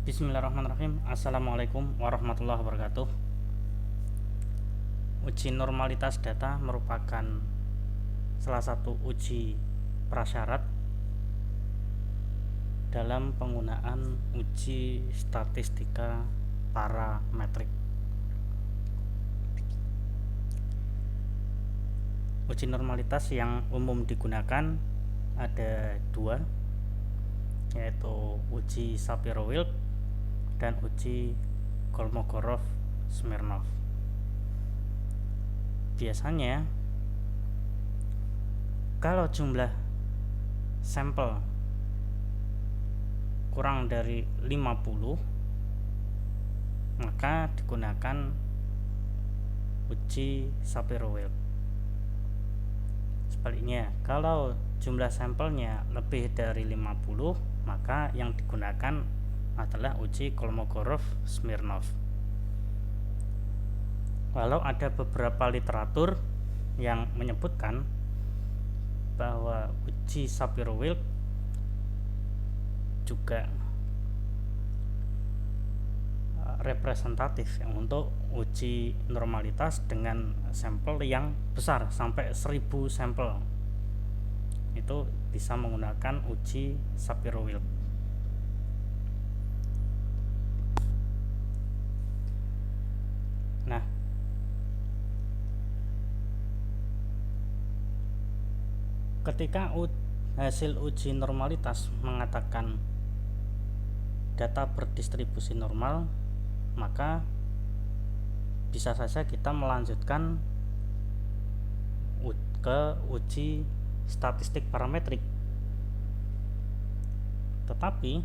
Bismillahirrahmanirrahim. Assalamualaikum warahmatullahi wabarakatuh. Uji normalitas data merupakan salah satu uji prasyarat dalam penggunaan uji statistika parametrik. Uji normalitas yang umum digunakan ada dua, yaitu uji Shapiro-Wilk dan uji Kolmogorov-Smirnov. Biasanya kalau jumlah sampel kurang dari 50, maka digunakan uji Shapiro-Wilk. Sebaliknya, kalau jumlah sampelnya lebih dari 50, maka yang digunakan adalah uji Kolmogorov-Smirnov. Walau ada beberapa literatur yang menyebutkan bahwa uji Shapiro-Wilk juga representatif untuk uji normalitas dengan sampel yang besar sampai 1000 sampel. Itu bisa menggunakan uji Shapiro-Wilk. Nah, ketika hasil uji normalitas mengatakan data berdistribusi normal, maka bisa saja kita melanjutkan ke uji statistik parametrik. Tetapi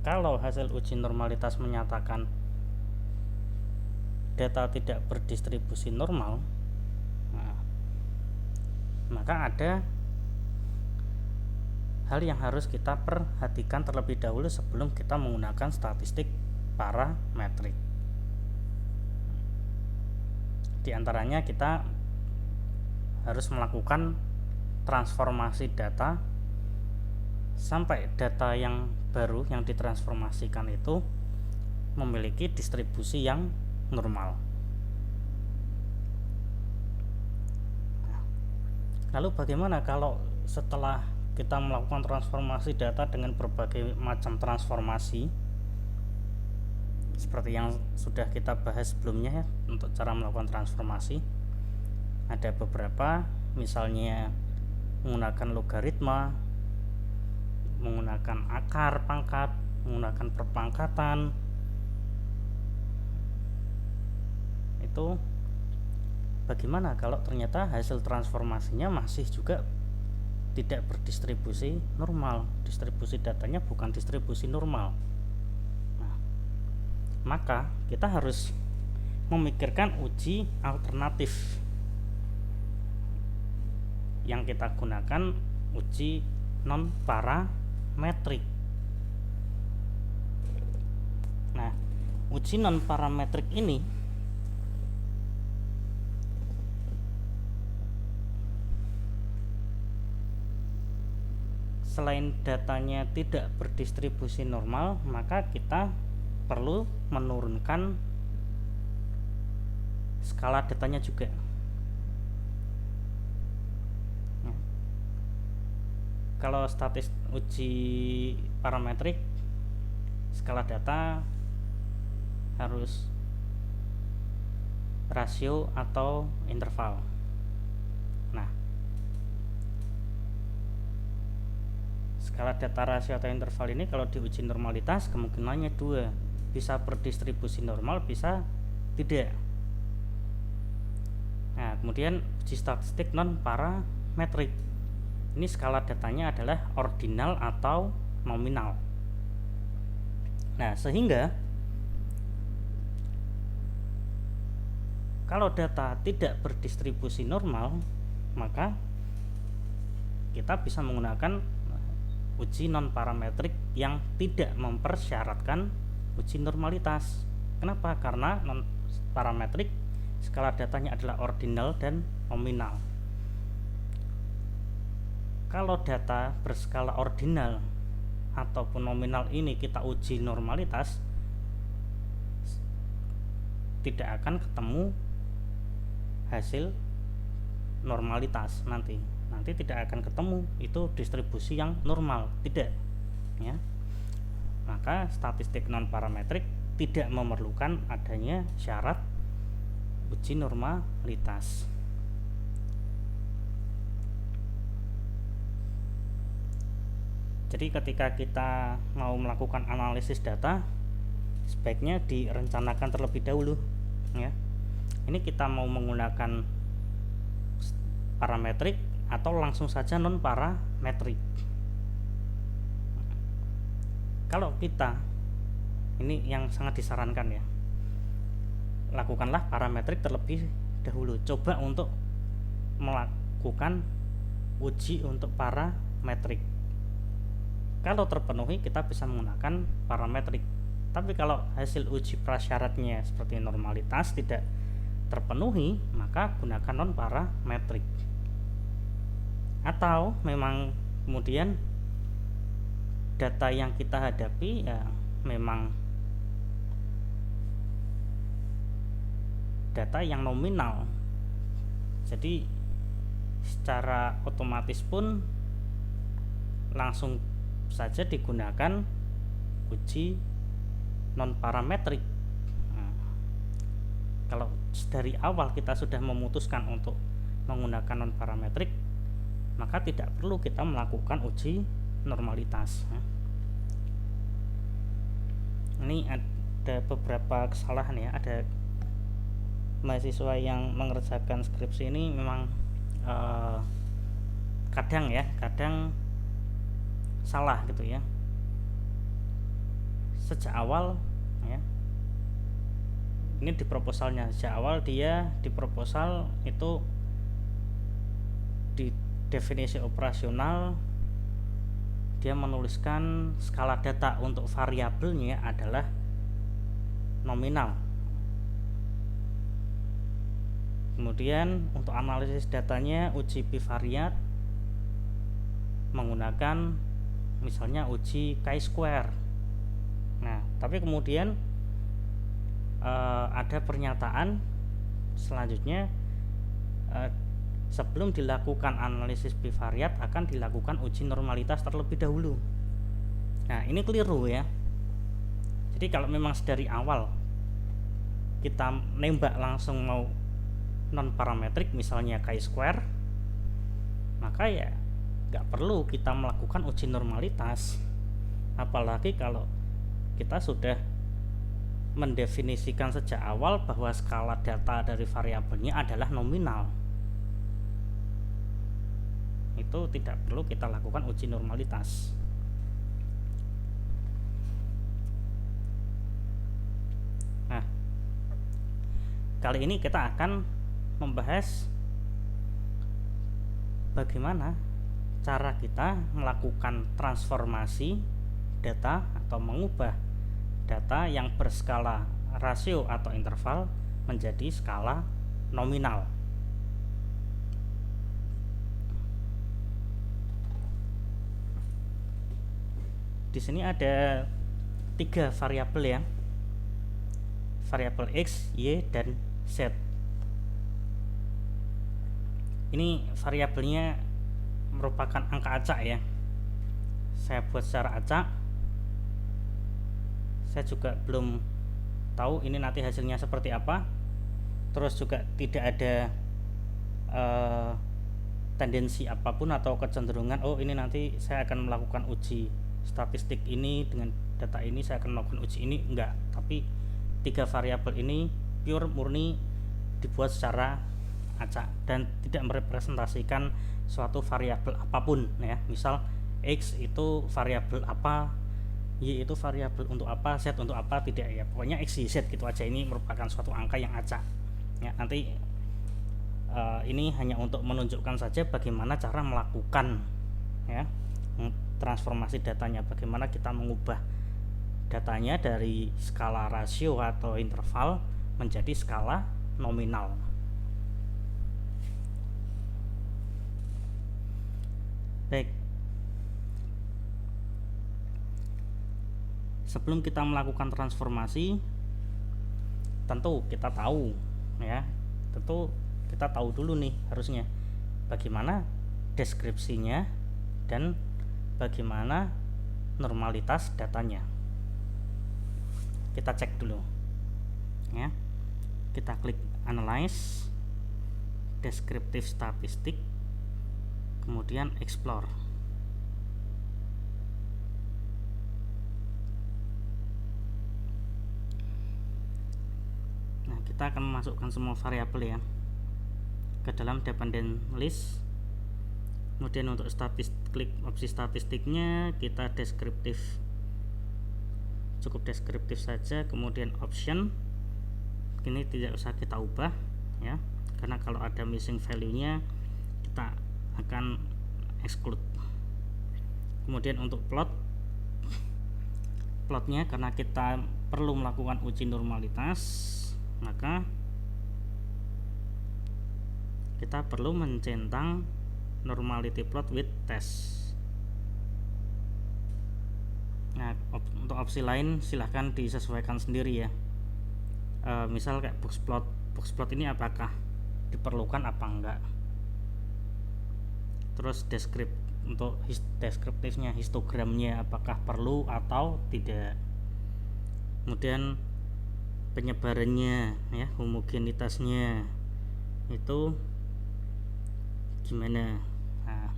kalau hasil uji normalitas menyatakan data tidak berdistribusi normal, maka ada hal yang harus kita perhatikan terlebih dahulu sebelum kita menggunakan statistik parametrik. Di antaranya kita harus melakukan transformasi data sampai data yang baru yang ditransformasikan itu memiliki distribusi yang normal. Lalu bagaimana kalau setelah kita melakukan transformasi data dengan berbagai macam transformasi seperti yang sudah kita bahas sebelumnya ya, untuk cara melakukan transformasi ada beberapa, misalnya menggunakan logaritma, menggunakan akar pangkat, menggunakan perpangkatan. Itu bagaimana kalau ternyata hasil transformasinya masih juga tidak berdistribusi normal, distribusi datanya bukan distribusi normal. Nah, maka kita harus memikirkan uji alternatif. Yang kita gunakan uji non parametrik. Nah, uji non parametrik ini selain datanya tidak berdistribusi normal, maka kita perlu menurunkan skala datanya juga. Kalau uji parametrik, skala data harus rasio atau interval. Nah, skala data rasio atau interval ini kalau diuji normalitas kemungkinannya dua, bisa berdistribusi normal, bisa tidak. Nah, kemudian uji statistik non parametrik. Ini skala datanya adalah ordinal atau nominal. Nah, sehingga kalau data tidak berdistribusi normal, maka kita bisa menggunakan uji non parametrik yang tidak mempersyaratkan uji normalitas. Kenapa? Karena non parametrik skala datanya adalah ordinal dan nominal. Kalau data berskala ordinal ataupun nominal ini kita uji normalitas, tidak akan ketemu hasil normalitas nanti tidak akan ketemu itu distribusi yang normal, tidak ya. Maka statistik non parametrik tidak memerlukan adanya syarat uji normalitas. Jadi ketika kita mau melakukan analisis data, sebaiknya direncanakan terlebih dahulu ya. Ini kita mau menggunakan parametrik atau langsung saja non parametrik. Kalau kita, ini yang sangat disarankan ya, lakukanlah parametrik terlebih dahulu. Coba untuk melakukan uji untuk parametrik. Kalau terpenuhi kita bisa menggunakan parametrik. Tapi kalau hasil uji prasyaratnya seperti normalitas tidak terpenuhi, maka gunakan non parametrik. Atau memang kemudian data yang kita hadapi ya memang data yang nominal, jadi secara otomatis pun langsung saja digunakan uji non parametrik. Nah, kalau dari awal kita sudah memutuskan untuk menggunakan non parametrik, maka tidak perlu kita melakukan uji normalitas. Ini ada beberapa kesalahan ya, ada mahasiswa yang mengerjakan skripsi ini memang kadang salah gitu ya. Sejak awal ya, ini di proposalnya, sejak awal dia di proposal itu di definisi operasional dia menuliskan skala data untuk variabelnya adalah nominal. Kemudian untuk analisis datanya uji bivariat menggunakan misalnya uji chi-square. Nah, tapi kemudian ada pernyataan selanjutnya, sebelum dilakukan analisis bivariat akan dilakukan uji normalitas terlebih dahulu. Nah, ini keliru ya. Jadi kalau memang dari awal kita nembak langsung mau non parametrik misalnya chi-square, maka ya nggak perlu kita melakukan uji normalitas. Apalagi kalau kita sudah mendefinisikan sejak awal bahwa skala data dari variabelnya adalah nominal, itu tidak perlu kita lakukan uji normalitas. Nah, kali ini kita akan membahas bagaimana cara kita melakukan transformasi data atau mengubah data yang berskala rasio atau interval menjadi skala nominal. Di sini ada 3 variabel ya, variabel X, Y, dan Z. Ini variabelnya merupakan angka acak ya. Saya buat secara acak. Saya juga belum tahu ini nanti hasilnya seperti apa. Terus juga tidak ada tendensi apapun atau kecenderungan ini nanti saya akan melakukan uji statistik ini dengan data ini, saya akan melakukan uji ini, enggak. Tapi 3 variabel ini pure murni dibuat secara acak dan tidak merepresentasikan suatu variabel apapun ya. Misal X itu variabel apa, Y itu variabel untuk apa, Z untuk apa, tidak ya. Pokoknya X, Y, Z gitu aja. Ini merupakan suatu angka yang acak ya. Nanti ini hanya untuk menunjukkan saja bagaimana cara melakukan ya transformasi datanya, bagaimana kita mengubah datanya dari skala rasio atau interval menjadi skala nominal. Baik, sebelum kita melakukan transformasi, tentu kita tahu dulu nih harusnya bagaimana deskripsinya dan bagaimana normalitas datanya. Kita cek dulu ya. Kita klik analyze, descriptive statistic, kemudian explore. Nah, kita akan memasukkan semua variabel ya ke dalam dependent list. Kemudian untuk klik opsi statistiknya kita deskriptif, cukup deskriptif saja. Kemudian option ini tidak usah kita ubah ya, karena kalau ada missing value nya kita akan exclude. Kemudian untuk plotnya, karena kita perlu melakukan uji normalitas, maka kita perlu mencentang normality plot with test. Nah, untuk opsi lain silahkan disesuaikan sendiri ya. Misal kayak box plot ini apakah diperlukan apa enggak. Terus untuk deskriptifnya, histogramnya apakah perlu atau tidak. Kemudian penyebarannya ya, homogenitasnya itu gimana. Nah,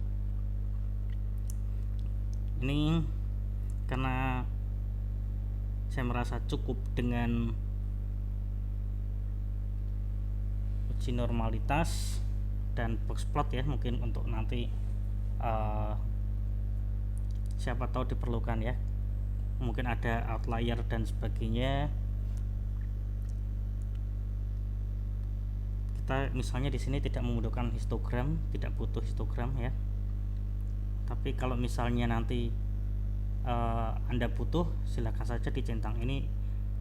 ini karena saya merasa cukup dengan uji normalitas dan box plot ya, mungkin untuk nanti siapa tahu diperlukan ya, mungkin ada outlier dan sebagainya. Kita misalnya di sini tidak membutuhkan histogram, tidak butuh histogram ya. Tapi kalau misalnya nanti Anda butuh, silakan saja dicentang. Ini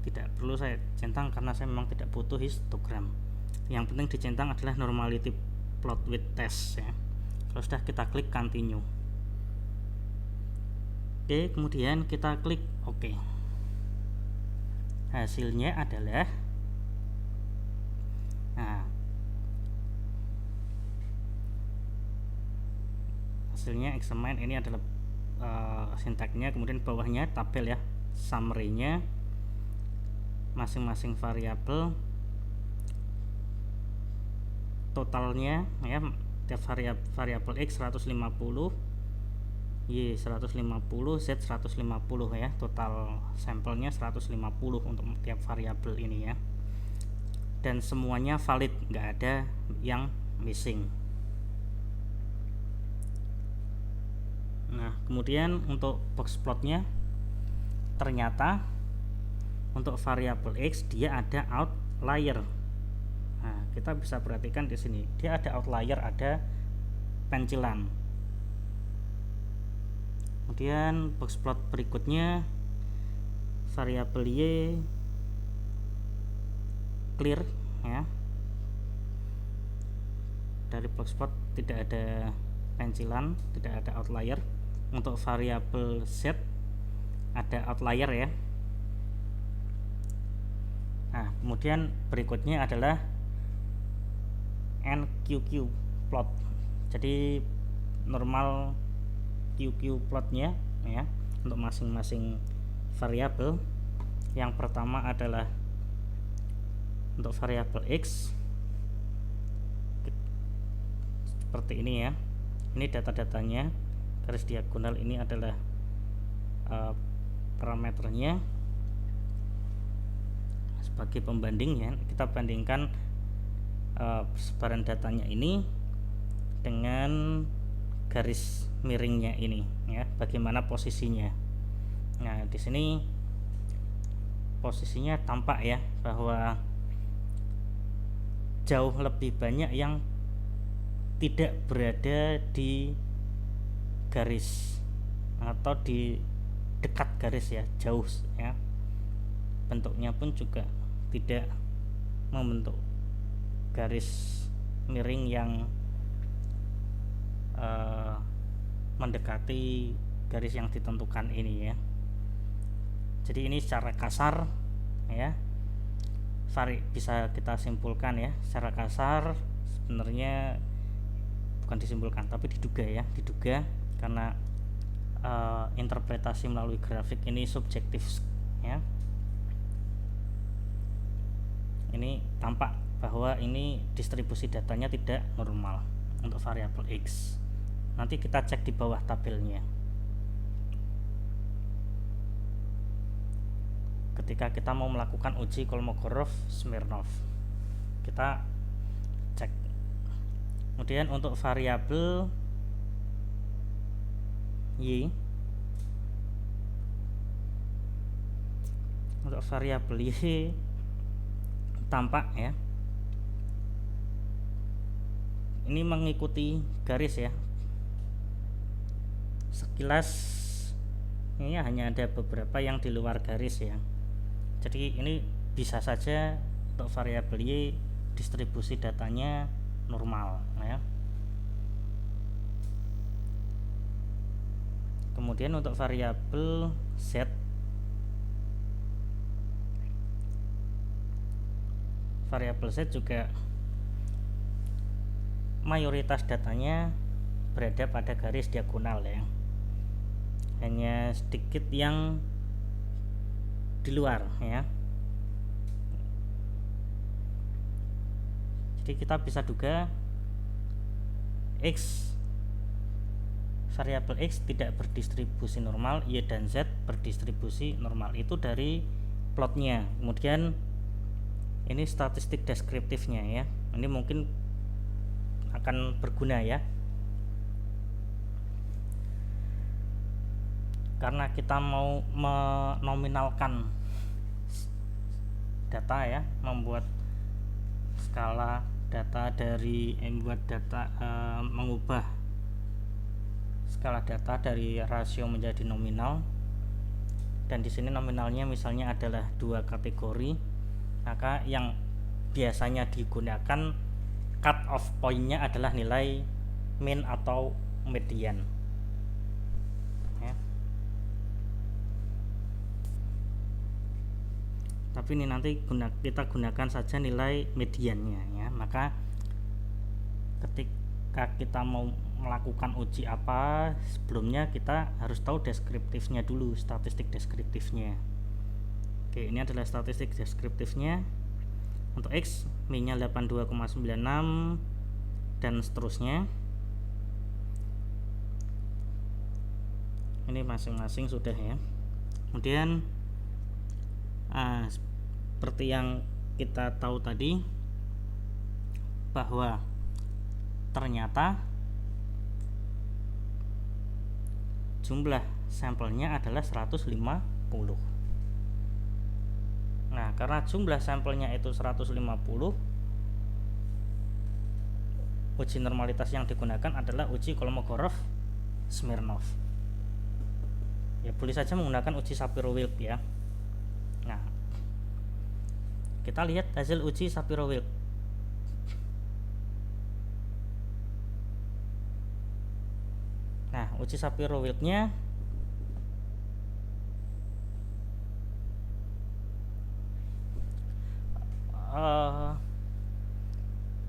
tidak perlu saya centang karena saya memang tidak butuh histogram. Yang penting dicentang adalah normality plot with test ya. Kalau sudah, kita klik continue. Oke, kemudian kita klik OK. Hasilnya adalah hasilnya examine. Ini adalah sintaknya, kemudian bawahnya tabel ya, summary-nya masing-masing variabel, totalnya ya, tiap variabel X 150, Y 150, Z 150 ya, total sampelnya 150 untuk tiap variabel ini ya, dan semuanya valid, nggak ada yang missing. Nah, kemudian untuk box plotnya, ternyata untuk variabel X dia ada outlier. Nah, kita bisa perhatikan di sini dia ada outlier, ada pencilan. Kemudian box plot berikutnya, variabel Y clear ya, dari box plot tidak ada pencilan, tidak ada outlier. Untuk variabel Z ada outlier ya. Nah, kemudian berikutnya adalah NQQ plot. Jadi normal QQ plotnya ya, untuk masing-masing variabel. Yang pertama adalah untuk variabel X seperti ini ya. Ini data-datanya, garis diagonal ini adalah parameternya sebagai pembanding ya. Kita bandingkan persebaran datanya ini dengan garis miringnya ini ya, bagaimana posisinya. Nah, di sini posisinya tampak ya bahwa jauh lebih banyak yang tidak berada di garis atau di dekat garis ya, jauh ya. Bentuknya pun juga tidak membentuk garis miring yang mendekati garis yang ditentukan ini ya. Jadi ini secara kasar ya, bisa kita simpulkan ya, secara kasar sebenarnya bukan disimpulkan tapi diduga ya, karena interpretasi melalui grafik ini subjektif ya. Ini tampak bahwa ini distribusi datanya tidak normal untuk variabel X. Nanti kita cek di bawah tabelnya. Ketika kita mau melakukan uji Kolmogorov-Smirnov, kita cek. Kemudian untuk variabel Y, tampak ya, ini mengikuti garis ya. Sekilas ini hanya ada beberapa yang di luar garis ya. Jadi ini bisa saja untuk variabel Y distribusi datanya normal ya. Kemudian untuk variabel Z, juga mayoritas datanya berada pada garis diagonal ya, hanya sedikit yang di luar ya. Jadi kita bisa duga variabel X tidak berdistribusi normal, Y dan Z berdistribusi normal. Itu dari plotnya. Kemudian ini statistik deskriptifnya ya. Ini mungkin akan berguna ya, karena kita mau menominalkan data ya, membuat skala data mengubah skala data dari rasio menjadi nominal, dan di sini nominalnya misalnya adalah 2 kategori, maka yang biasanya digunakan cut off point-nya adalah nilai mean atau median ya. Tapi ini nanti kita gunakan saja nilai mediannya ya. Maka ketika kita mau melakukan uji apa, sebelumnya kita harus tahu deskriptifnya dulu, statistik deskriptifnya. Oke, ini adalah statistik deskriptifnya. Untuk X min-nya 82,96 dan seterusnya. Ini masing-masing sudah ya. Kemudian seperti yang kita tahu tadi, bahwa ternyata jumlah sampelnya adalah 150. Nah, karena jumlah sampelnya itu 150, uji normalitas yang digunakan adalah uji Kolmogorov-Smirnov. Ya, boleh saja menggunakan uji Shapiro-Wilk ya. Nah, kita lihat hasil uji Shapiro-Wilk. Nah, uji Shapiro-Wilknya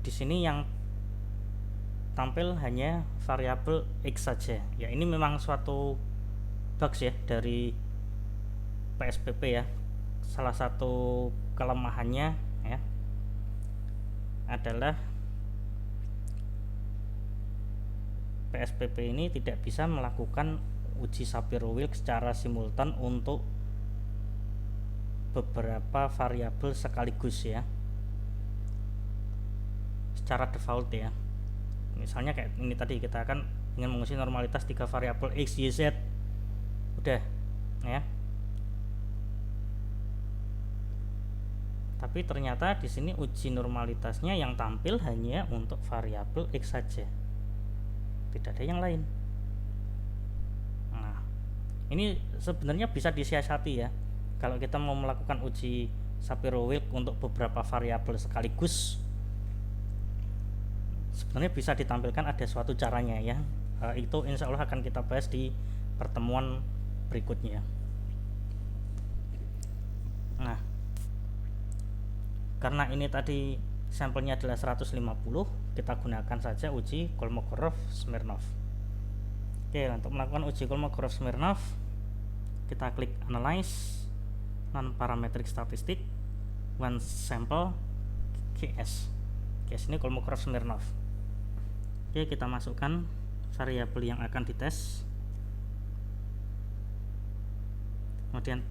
di sini yang tampil hanya variabel X saja. Ya, ini memang suatu bugs ya dari PSPP ya. Salah satu kelemahannya ya adalah PSPP ini tidak bisa melakukan uji Shapiro-Wilk secara simultan untuk beberapa variabel sekaligus ya, secara default ya. Misalnya kayak ini tadi, kita akan ingin menguji normalitas 3 variabel X, Y, Z, udah ya. Tapi ternyata di sini uji normalitasnya yang tampil hanya untuk variabel X saja, tidak ada yang lain. Nah, ini sebenarnya bisa disiasati ya. Kalau kita mau melakukan uji Shapiro-Wilk untuk beberapa variabel sekaligus, sebenarnya bisa ditampilkan ada suatu caranya ya. Itu insya Allah akan kita bahas di pertemuan berikutnya. Nah, karena ini tadi sampelnya adalah 150, kita gunakan saja uji Kolmogorov-Smirnov. Oke, untuk melakukan uji Kolmogorov-Smirnov, kita klik Analyze Non-Parametric Statistic One Sample KS. KS ini Kolmogorov-Smirnov. Oke, kita masukkan variabel yang akan dites, kemudian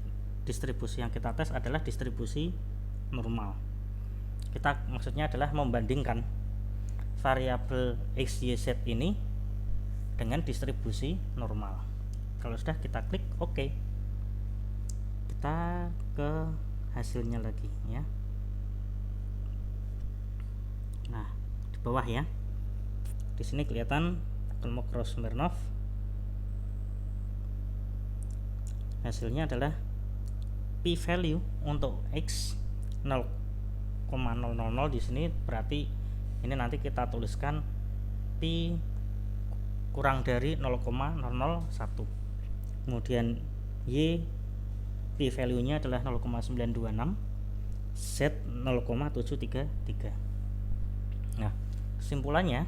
distribusi yang kita tes adalah distribusi normal. Kita maksudnya adalah membandingkan variabel X, Y, Z ini dengan distribusi normal. Kalau sudah, kita klik OK. Kita ke hasilnya lagi ya. Nah, di bawah ya. Di sini kelihatan Kolmogorov-Smirnov. Hasilnya adalah p-value untuk X 0,000 di sini, berarti ini nanti kita tuliskan p kurang dari 0,001. Kemudian Y p-value nya adalah 0,926, Z 0,733. Nah, kesimpulannya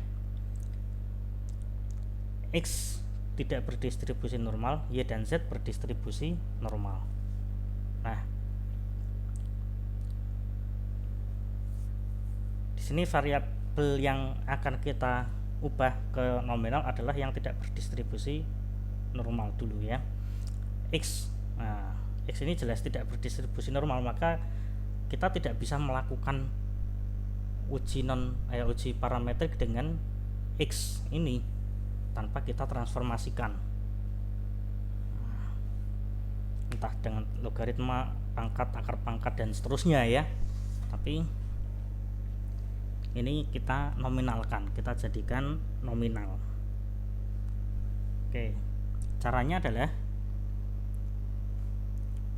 X tidak berdistribusi normal, Y dan Z berdistribusi normal. Nah, di sini variabel yang akan kita ubah ke nominal adalah yang tidak berdistribusi normal dulu ya. X. Nah, X ini jelas tidak berdistribusi normal, maka kita tidak bisa melakukan uji parametrik dengan X ini tanpa kita transformasikan, entah dengan logaritma, pangkat, akar pangkat, dan seterusnya ya. Tapi ini kita nominalkan, kita jadikan nominal. Oke, caranya adalah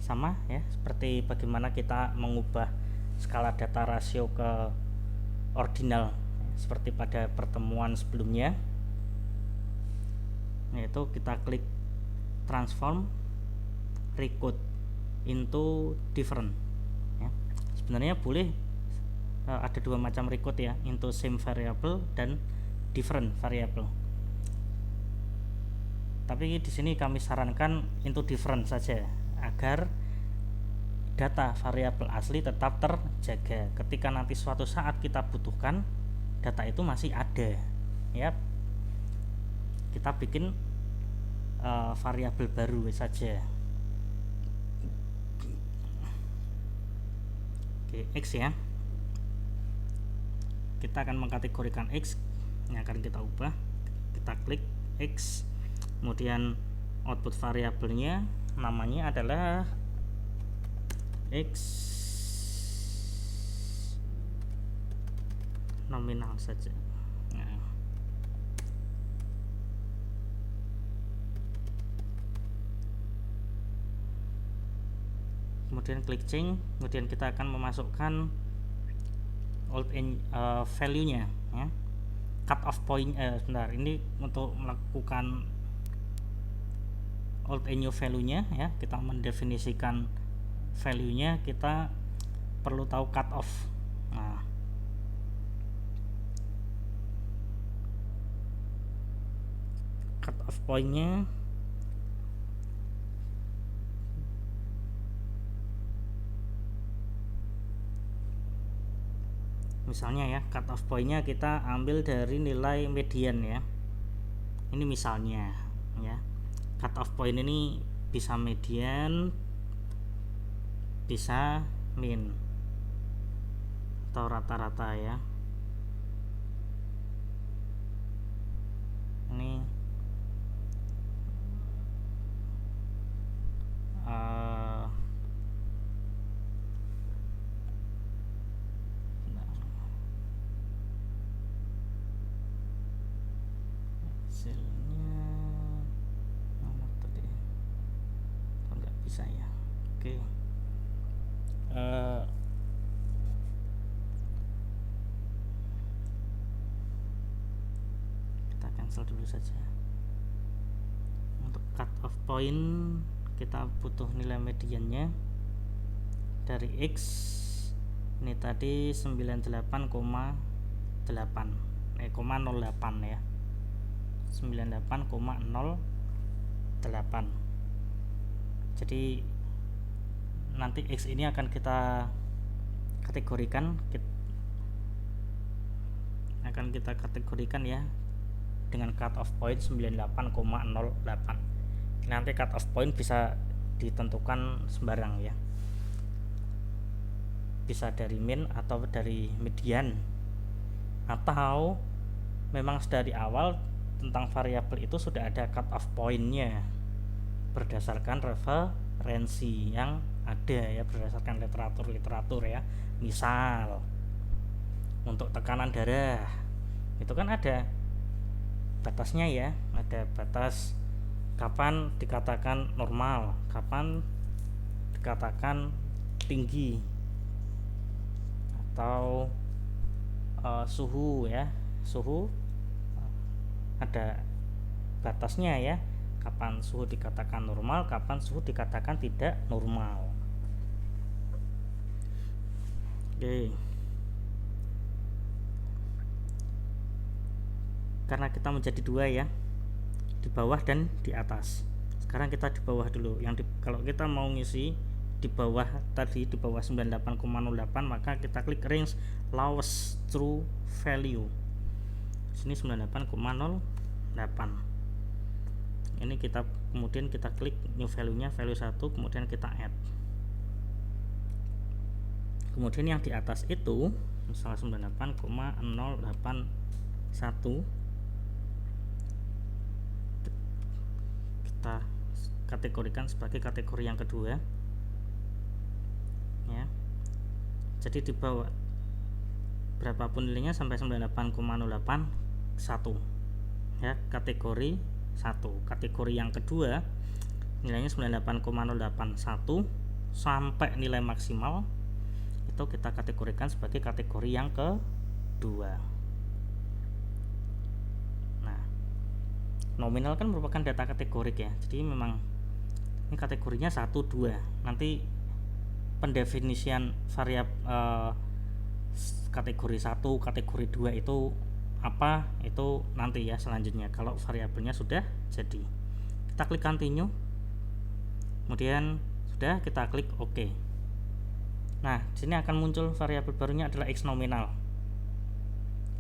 sama ya, seperti bagaimana kita mengubah skala data rasio ke ordinal seperti pada pertemuan sebelumnya, yaitu kita klik transform recode into different ya. Sebenarnya boleh ada dua macam recode ya, into same variable dan different variable, tapi di sini kami sarankan into different saja agar data variabel asli tetap terjaga. Ketika nanti suatu saat kita butuhkan, data itu masih ada ya. Kita bikin variabel baru saja. Oke, X ya. Kita akan mengkategorikan X yang akan kita ubah. Kita klik X, kemudian output variabelnya namanya adalah X nominal saja. Nah, kemudian klik change, kemudian kita akan memasukkan value nya ya. Cut off point sebentar, ini untuk melakukan old and new value nya ya, kita mendefinisikan value nya, kita perlu tahu cut off. Nah, cut off point nya misalnya ya, cut off point nya kita ambil dari nilai median ya. Ini misalnya ya, cut off point ini bisa median, bisa min atau rata-rata ya. Ini hasilnya mana tadi? Oh, nggak bisa ya. Oke. Kita cancel dulu saja. Untuk cut off point kita butuh nilai mediannya dari X ini tadi 98,08 ya, 98,08. jadi nanti X ini akan kita kategorikan ya dengan cut off point 98,08. nanti cut off point bisa ditentukan sembarang ya, bisa dari min atau dari median, atau memang dari awal tentang variabel itu sudah ada cut off point-nya berdasarkan referensi yang ada ya, berdasarkan literatur ya. Misal untuk tekanan darah itu kan ada batasnya ya, ada batas kapan dikatakan normal, kapan dikatakan tinggi, atau suhu ya, suhu ada batasnya ya, kapan suhu dikatakan normal, kapan suhu dikatakan tidak normal. Oke. Karena kita menjadi dua ya, di bawah dan di atas. Sekarang kita di bawah dulu. Kalau kita mau ngisi di bawah tadi, di bawah 98,08, maka kita klik range lowest true value. Sini 98,08. Ini kemudian kita klik new value-nya, value 1, kemudian kita add. Kemudian yang di atas itu misalnya 98,081 kita kategorikan sebagai kategori yang kedua ya. Jadi di bawah berapapun nilainya sampai 98,081 ya, kategori 1. Kategori yang kedua nilainya 98,081 sampai nilai maksimal, itu kita kategorikan sebagai kategori yang kedua. Nah, nominal kan merupakan data kategorik ya, jadi memang ini kategorinya 1, 2. Nanti pendefinisian variabel kategori 1, kategori 2 itu apa, itu nanti ya selanjutnya kalau variabelnya sudah jadi. Kita klik continue, kemudian sudah, kita klik OK. Nah, di sini akan muncul variabel barunya adalah X nominal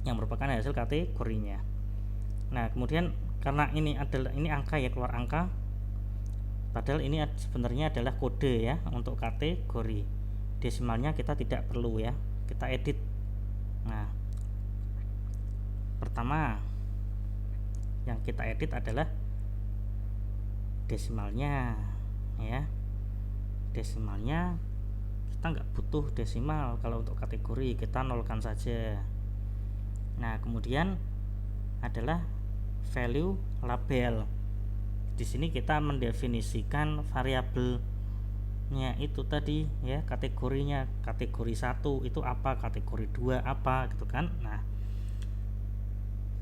yang merupakan hasil kategorinya. Nah, kemudian karena ini angka ya, keluar angka, padahal ini sebenarnya adalah kode ya untuk kategori. Desimalnya kita tidak perlu ya, kita edit. Nah, pertama yang kita edit adalah desimalnya ya. Desimalnya kita nggak butuh desimal kalau untuk kategori, kita nolkan saja. Nah, kemudian adalah value label. Di sini kita mendefinisikan variabelnya itu tadi ya, kategorinya. Kategori 1 itu apa, kategori 2 apa gitu kan. Nah,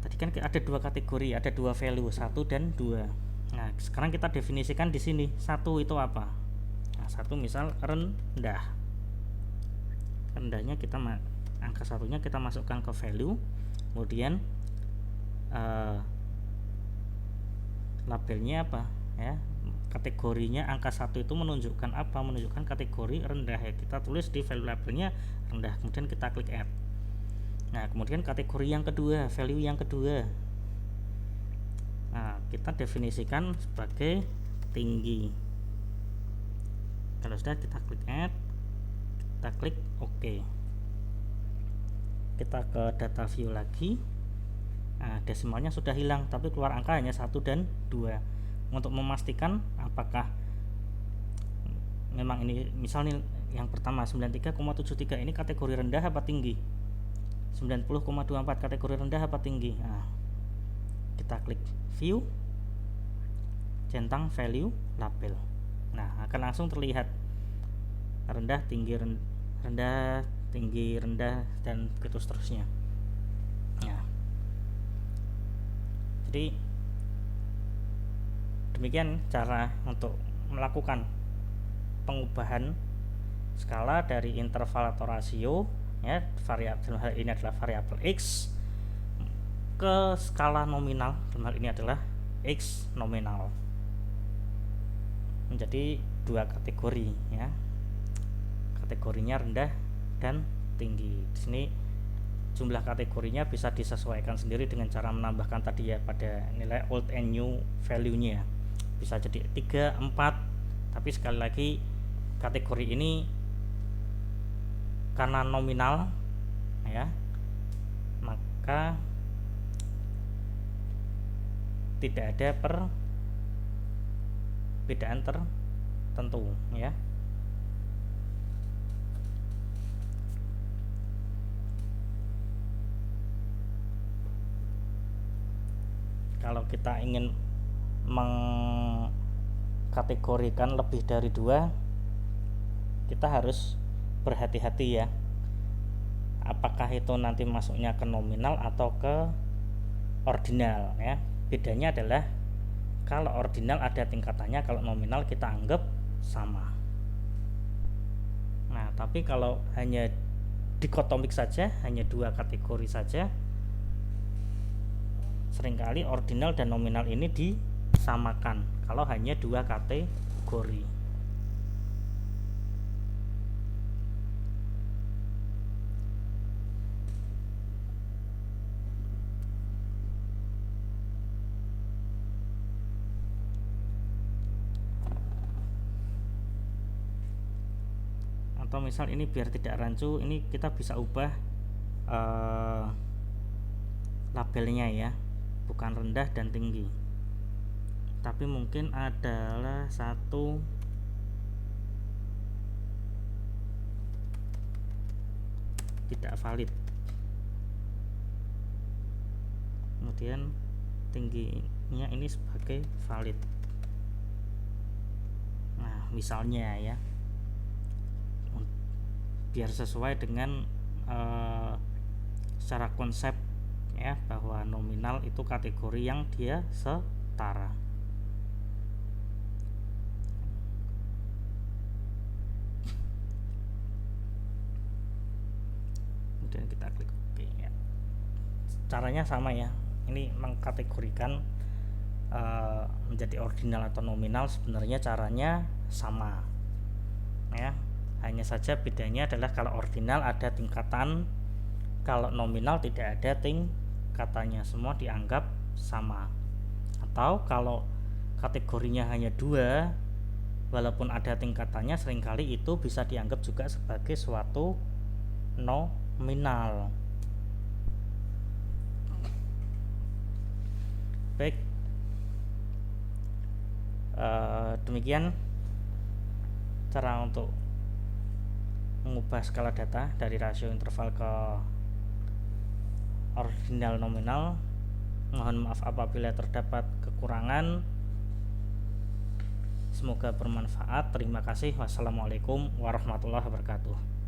tadi kan ada dua kategori, ada dua value, 1 dan 2. Nah, sekarang kita definisikan di sini 1 itu apa. Nah, 1 misal rendah. Rendahnya kita angka 1-nya kita masukkan ke value, kemudian labelnya apa ya, kategorinya angka 1 itu menunjukkan apa, menunjukkan kategori rendah ya, kita tulis di value labelnya rendah, kemudian kita klik add. Nah, kemudian kategori yang kedua, value yang kedua, nah kita definisikan sebagai tinggi. Kalau sudah, kita klik add, kita klik OK. Kita ke data view lagi. Nah, desimalnya sudah hilang, tapi keluar angka hanya 1 dan 2. Untuk memastikan apakah memang ini, misalnya yang pertama 93,73 ini kategori rendah apa tinggi, 90,24 kategori rendah apa tinggi. Nah, kita klik view, centang value label. Nah, akan langsung terlihat rendah, tinggi, rendah, tinggi, rendah, dan begitu seterusnya. Nah, jadi demikian cara untuk melakukan pengubahan skala dari interval atau rasio, ya, variabel hal ini adalah variabel x, ke skala nominal, dalam hal ini adalah x nominal, menjadi dua kategori, ya. Kategorinya rendah dan tinggi. Di sini jumlah kategorinya bisa disesuaikan sendiri dengan cara menambahkan tadi, ya, pada nilai old and new value-nya. Bisa jadi 3, 4, tapi sekali lagi kategori ini karena nominal, ya, maka tidak ada perbedaan tertentu, ya. Kalau kita ingin mengkategorikan lebih dari 2, kita harus berhati-hati, ya, apakah itu nanti masuknya ke nominal atau ke ordinal, ya. Bedanya adalah kalau ordinal ada tingkatannya, kalau nominal kita anggap sama. Nah, tapi kalau hanya dikotomik saja, hanya 2 kategori saja, seringkali ordinal dan nominal ini disamakan kalau hanya 2 kategori. Atau misal ini biar tidak rancu, ini kita bisa ubah labelnya, ya, bukan rendah dan tinggi, tapi mungkin adalah satu tidak valid, kemudian tingginya ini sebagai valid. Nah, misalnya, ya, biar sesuai dengan secara konsep, ya, bahwa nominal itu kategori yang dia setara. Kemudian kita klik OK, ya. Caranya sama, ya, ini mengkategorikan menjadi ordinal atau nominal sebenarnya caranya sama, ya. Hanya saja bedanya adalah kalau ordinal ada tingkatan, kalau nominal tidak ada tingkatannya, semua dianggap sama. Atau kalau kategorinya hanya 2, walaupun ada tingkatannya, seringkali itu bisa dianggap juga sebagai suatu nominal. Baik, demikian cara untuk mengubah skala data dari rasio interval ke ordinal nominal. Mohon maaf apabila terdapat kekurangan. Semoga bermanfaat. Terima kasih. Wassalamualaikum warahmatullahi wabarakatuh.